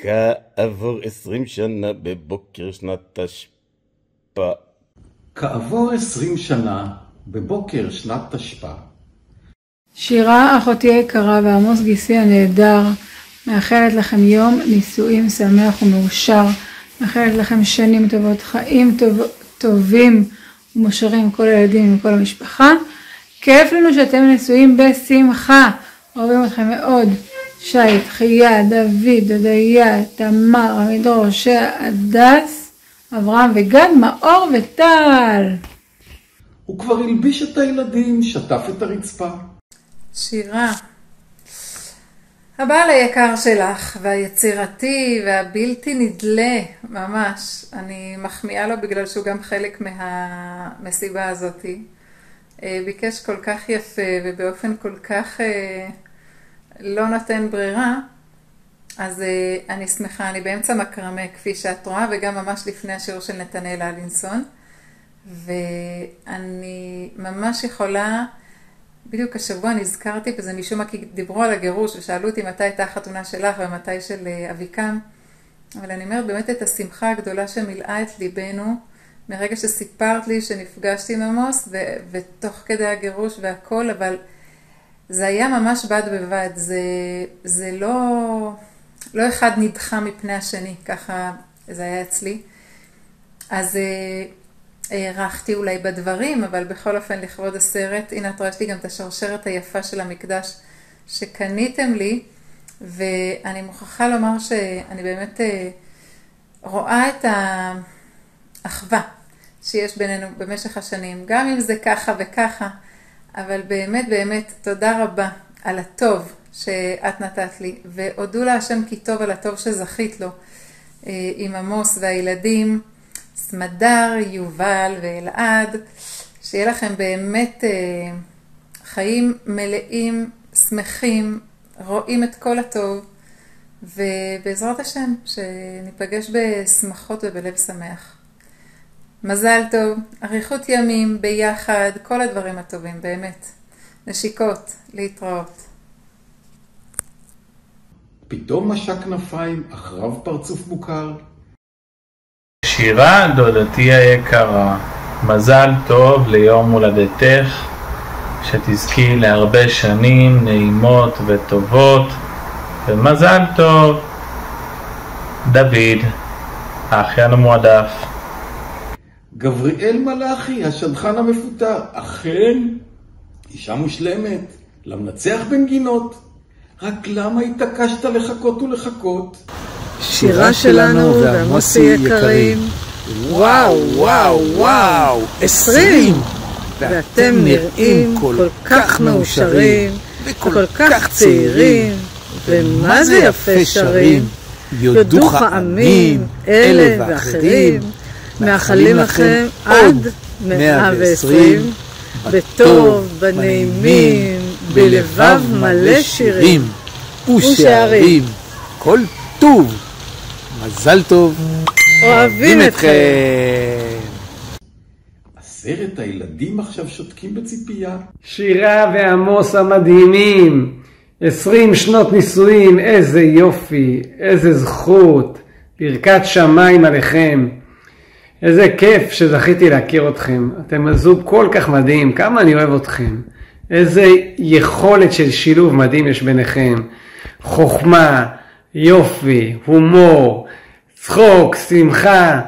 כעבור 20 שנה בבוקר שנת תשפ"א. כעבור 20 שנה בבוקר שנת תשפ"א. שירה, אחותי היקרה ועמוס גיסי הנהדר, מאחלת לכם יום נישואים שמח ומאושר, מאחלת לכם שנים טובות, חיים טובים ומאושרים, כל הילדים וכל המשפחה. כיף לנו שאתם נשואים בשמחה, אוהבים אתכם מאוד. שי, תחיה, דוד, דודיה, תמר, עמידור, הדס, אברהם וגד, מאור וטל. הוא כבר הלביש את הילדים, שטף את הרצפה. שירה, הבעל היקר שלך והיצירתי והבלתי נדלה ממש, אני מחמיאה לו בגלל שהוא גם חלק מהמסיבה הזאת. ביקש כל כך יפה ובאופן כל כך לא נותן ברירה, אז אני שמחה, אני באמצע מקרמה כפי שאת רואה, וגם ממש לפני השיעור של נתנאל אלינסון, ואני ממש יכולה, בדיוק השבוע נזכרתי בזה משום מה, כי דיברו על הגירוש ושאלו אותי מתי הייתה החתונה שלך ומתי של אביקם, אבל אני אומרת באמת את השמחה הגדולה שמילאה את ליבנו, מרגע שסיפרת לי שנפגשתי עם עמוס, ותוך כדי הגירוש והכל, אבל זה היה ממש בד בבד, זה לא אחד נדחה מפני השני, ככה זה היה אצלי. אז הערכתי אולי בדברים, אבל בכל אופן לכבוד הסרט, הנה את רואה, יש לי גם את השרשרת היפה של המקדש שקניתם לי, ואני מוכרחה לומר שאני באמת רואה את האחווה שיש בינינו במשך השנים, גם אם זה ככה וככה, אבל באמת באמת תודה רבה על הטוב שאת נתת לי, והודו לה השם כי טוב על הטוב שזכית לו, עם עמוס והילדים, סמדר, יובל ואלעד, שיהיה לכם באמת חיים מלאים, שמחים, רואים את כל הטוב, ובעזרת השם שניפגש בשמחות ובלב שמח. מזל טוב, אריכות ימים, ביחד, כל הדברים הטובים, באמת. נשיקות, להתראות. פתאום משק כנפיים, אחריו פרצוף מוכר. שירה, דודתי היקרה, מזל טוב ליום הולדתך, שתזכי להרבה שנים נעימות וטובות, ומזל טוב. דוד, האחיין המועדף. גבריאל מלאכי, השדכן המפוטר, אכן, אישה מושלמת, למנצח בנגינות. רק למה התעקשת לחכות ולחכות? שירה שלנו ועמוסי יקרים, וואו וואו וואו, 20! ואתם נראים כל כך מאושרים, וכל כך צעירים, ומה זה יפה שרים, יודוך עמים, אלה ואחרים, מאחלים לכם עד 120, בטוב, בנעימים, בלבב מלא שירים ושערים, כל טוב, מזל טוב, אוהבים אתכם. 10 הילדים עכשיו שותקים בציפייה. שירה ועמוס המדהימים, 20 שנות נישואים, איזה יופי, איזה זכות, ברכת שמיים עליכם. איזה כיף שזכיתי להכיר אתכם. אתם זוג כל כך מדהים, כמה אני אוהב אתכם. איזה יכולת של שילוב מדהים יש ביניכם. חוכמה, יופי, הומור, צחוק, שמחה,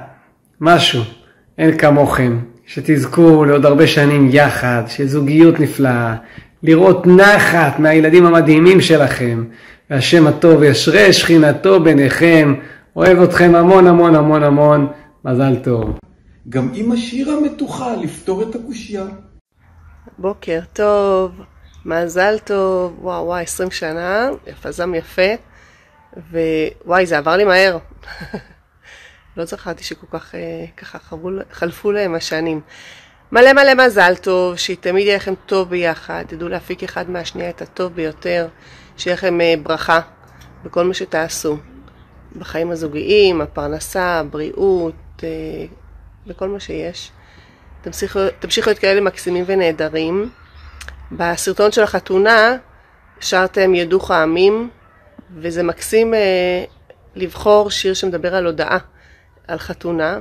משהו. אין כמוכם. שתזכו לעוד הרבה שנים יחד, שזוגיות נפלאה, לראות נחת מהילדים המדהימים שלכם. והשם הטוב ישרה שכינתו ביניכם. אוהב אתכם המון המון המון המון. מזל טוב. גם אמא שירה מתוחה לפתור את הקושיה. בוקר טוב, מזל טוב, וואו וואו, 20 שנה, יפזם יפה, ווואי זה עבר לי מהר. לא זכרתי שכל כך ככה חלפו להם השנים. מלא מלא מזל טוב, שתמיד יהיה לכם טוב ביחד, תדעו להפיק אחד מהשנייה את הטוב ביותר, שיהיה לכם ברכה בכל מה שתעשו. בחיים הזוגיים, הפרנסה, הבריאות, בכל מה שיש. תמשיכו להיות כאלה מקסימים ונהדרים. בסרטון של החתונה שרתם ידוך העמים, וזה מקסים לבחור שיר שמדבר על הודעה, על חתונה,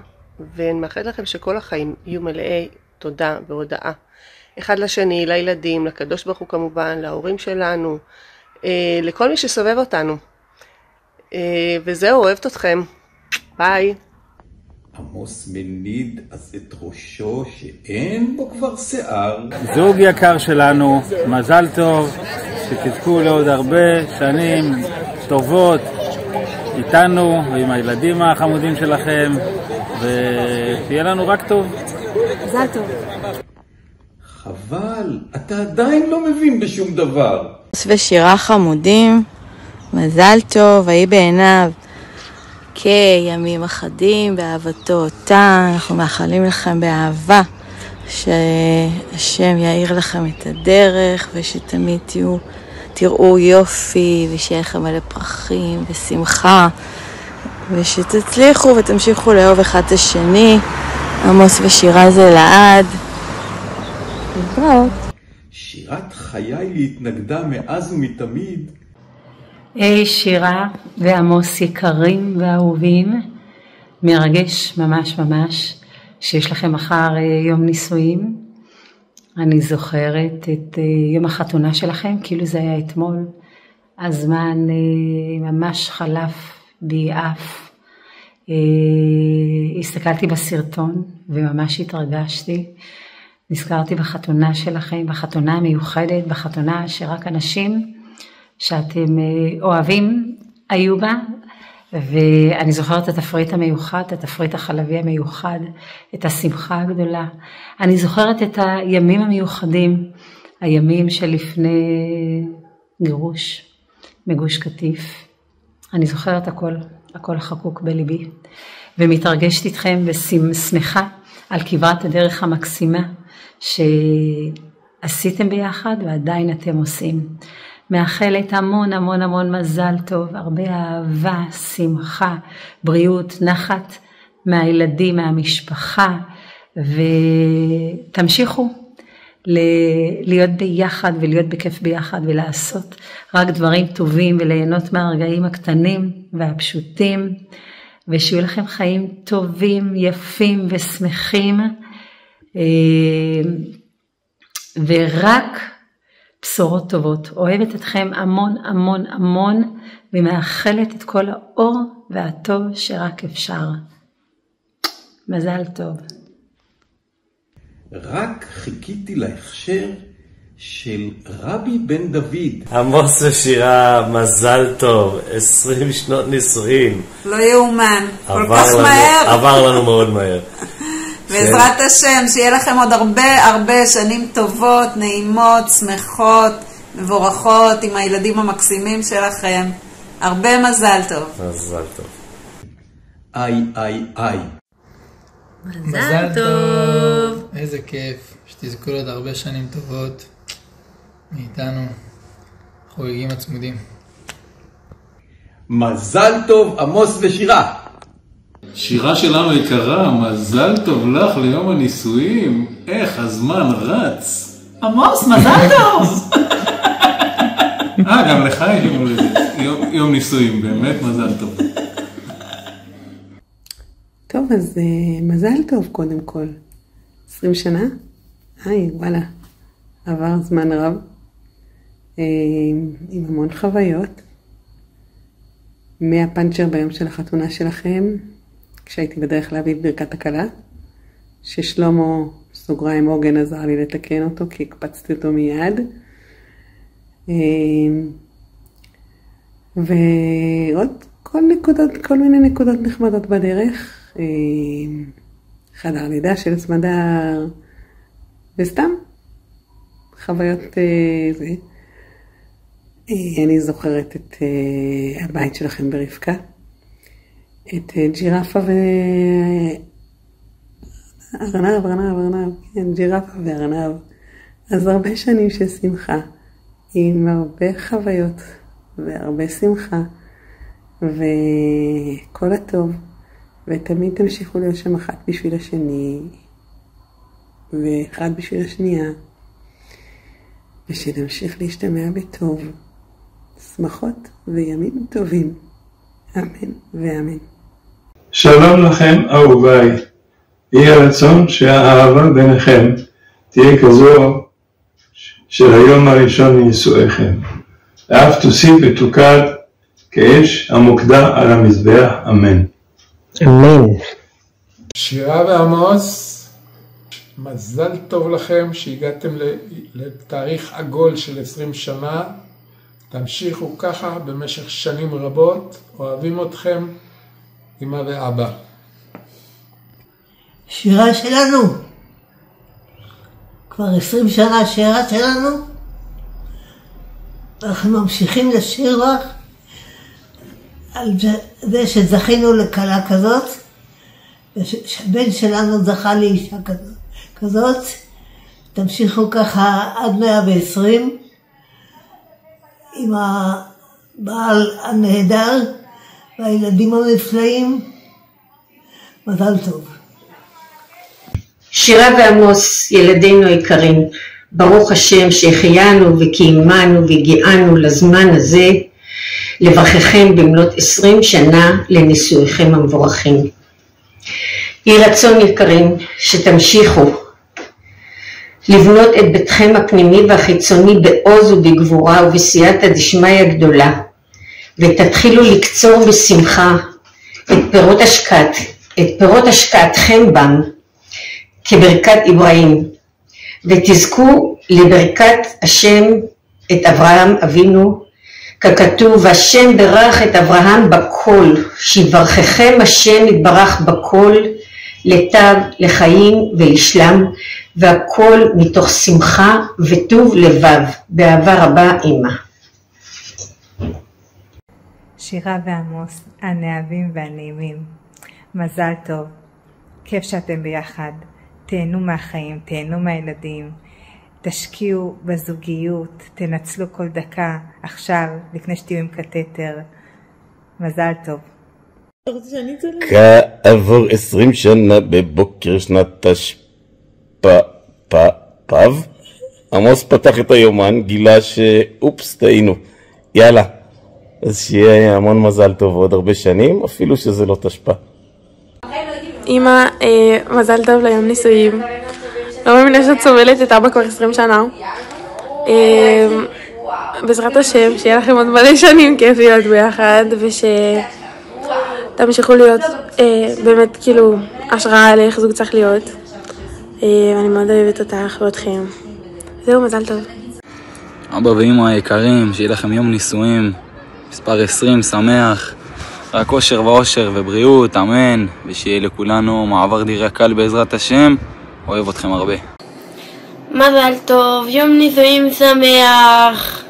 ואני מאחלת לכם שכל החיים יהיו מלאי תודה והודעה. אחד לשני, לילדים, לקדוש ברוך הוא כמובן, להורים שלנו, לכל מי שסובב אותנו. וזהו, אוהבת אתכם. ביי. עמוס מניד אז את ראשו שאין בו כבר שיער. זוג יקר שלנו, מזל טוב, שתזכו לעוד הרבה שנים טובות איתנו ועם הילדים החמודים שלכם, ושיהיה לנו רק טוב. מזל טוב. חבל, אתה עדיין לא מבין בשום דבר. ושירה חמודים, מזל טוב, ויהי בעיניו כימים אחדים באהבתו אותה. אנחנו מאחלים לכם באהבה שהשם יאיר לכם את הדרך, ושתמיד תראו יופי, ושיהיה לכם מלא פרחים ושמחה, ושתצליחו ותמשיכו לאהוב אחד את השני. עמוס ושירה זה לעד. להתראות. שירת חיי להתנגדה מאז ומתמיד. היי שירה ועמוס יקרים ואהובים, מרגש ממש ממש שיש לכם מחר יום נישואים. אני זוכרת את יום החתונה שלכם כאילו זה היה אתמול. הזמן ממש חלף בי אף. הסתכלתי בסרטון וממש התרגשתי. נזכרתי בחתונה שלכם, בחתונה המיוחדת, בחתונה שרק אנשים שאתם אוהבים היו בה, ואני זוכרת את התפריט המיוחד, את התפריט החלבי המיוחד, את השמחה הגדולה. אני זוכרת את הימים המיוחדים, הימים שלפני גירוש מגוש קטיף. אני זוכרת הכל חקוק בליבי, ומתרגשת איתכם ושמחה על כברת הדרך המקסימה שעשיתם ביחד ועדיין אתם עושים. מאחלת המון המון המון מזל טוב, הרבה אהבה, שמחה, בריאות, נחת מהילדים, מהמשפחה, ותמשיכו להיות ביחד ולהיות בכיף ביחד ולעשות רק דברים טובים וליהנות מהרגעים הקטנים והפשוטים, ושיהיו לכם חיים טובים, יפים ושמחים, ורק בשורות טובות. אוהבת אתכם המון המון המון, ומאחלת את כל האור והטוב שרק אפשר. מזל טוב. רק חיכיתי להכשר של רבי בן דוד. עמוס ושירה, מזל טוב, 20 שנות נישואים. לא יאומן, כל כך מהר. עבר לנו מאוד מהר. בעזרת השם, שיהיה לכם עוד הרבה שנים טובות, נעימות, שמחות, מבורכות, עם הילדים המקסימים שלכם. הרבה מזל טוב. מזל טוב. איי. מזל טוב. איזה כיף, שתזכו עוד הרבה שנים טובות מאיתנו, חוגגים הצמודים. מזל טוב, עמוס ושירה. שירה שלנו יקרה, מזל טוב לך ליום הנישואים. איך הזמן רץ. עמוס, מזל טוב. גם לך יום נישואים, באמת מזל טוב. טוב, אז מזל טוב קודם כל. 20 שנה? וואלה. עבר זמן רב. עם המון חוויות. מהפנצ'ר ביום של החתונה שלכם, כשהייתי בדרך להביא ברכת הכלה, ששלמה סוגריים עוגן עזר לי לתקן אותו, כי הקפצתי אותו מיד. ועוד כל מיני נקודות נחמדות בדרך. חדר לידה של סמדר, וסתם חוויות זה. אני זוכרת את הבית שלכם ברבקה, את ג'ירפה וארנב, כן, ג'ירפה וארנב. אז הרבה שנים של שמחה, עם הרבה חוויות והרבה שמחה, וכל הטוב, ותמיד תמשיכו להיות שם אחת בשביל השני, ואחד בשביל השנייה, ושנמשיך להשתמע בטוב, שמחות וימים טובים. אמן ואמן. שלום לכם אהוביי, יהי רצון שהאהבה ביניכם תהיה כזו של היום הראשון מנישואיכם, ואף תוסיף ותוקד כאש המוקדה על המזבח, אמן. אמן. שירה ועמוס, מזל טוב לכם שהגעתם לתאריך עגול של 20 שנה, תמשיכו ככה במשך שנים רבות, אוהבים אתכם, אמא ואבא. שירה שלנו, כבר 20 שנה שירה שלנו, אנחנו ממשיכים לשיר לך על זה שזכינו לכלה כזאת, ושהבן שלנו זכה לאישה כזאת, תמשיכו ככה עד 120, עם הבעל הנהדר והילדים הנפלאים, מזל טוב. שירה ועמוס, ילדינו היקרים, ברוך השם שהחיינו וקיימנו והגיענו לזמן הזה, לברככם במלאת 20 שנה לנישואיכם המבורכים. יהי רצון יקרים שתמשיכו לבנות את ביתכם הפנימי והחיצוני בעוז ובגבורה ובסייעתא דשמיא גדולה, ותתחילו לקצור בשמחה את פירות השקעתכם בם כברכת אברהם, ותזכו לברכת השם את אברהם אבינו, ככתוב, השם ברך את אברהם בכל, שיברככם השם יתברך בכל, לטב, לחיים ולשלם, והכל מתוך שמחה וטוב לבב, באהבה רבה אמא. שירה ועמוס, הנאהבים והנעימים, מזל טוב, כיף שאתם ביחד, תהנו מהחיים, תהנו מהילדים, תשקיעו בזוגיות, תנצלו כל דקה עכשיו לפני שתהיו עם קטטר, מזל טוב. כעבור 20 שנה בבוקר שנת תשפ"ו, עמוס פתח את היומן, גילה שאופס טעינו, יאללה, אז שיהיה המון מזל טוב עוד הרבה שנים, אפילו שזה לא תשפ"א. אמא, מזל טוב ליום נישואים. לא מאמינה שאת סובלת את אבא כבר 20 שנה. בעזרת השם, שיהיה לכם עוד מלא שנים כיף להיות ביחד, ושתמשיכו להיות באמת כאילו השראה על איך זוג צריך להיות. אני מאוד אוהבת אותך ואתכם. זהו, מזל טוב. אבא ואמא היקרים, שיהיה לכם יום נישואים, מספר 20, שמח. רק אושר ואושר ובריאות, אמן, ושיהיה לכולנו מעבר דירה קל בעזרת השם. אוהב אתכם הרבה. מזל טוב, יום נישואים שמח.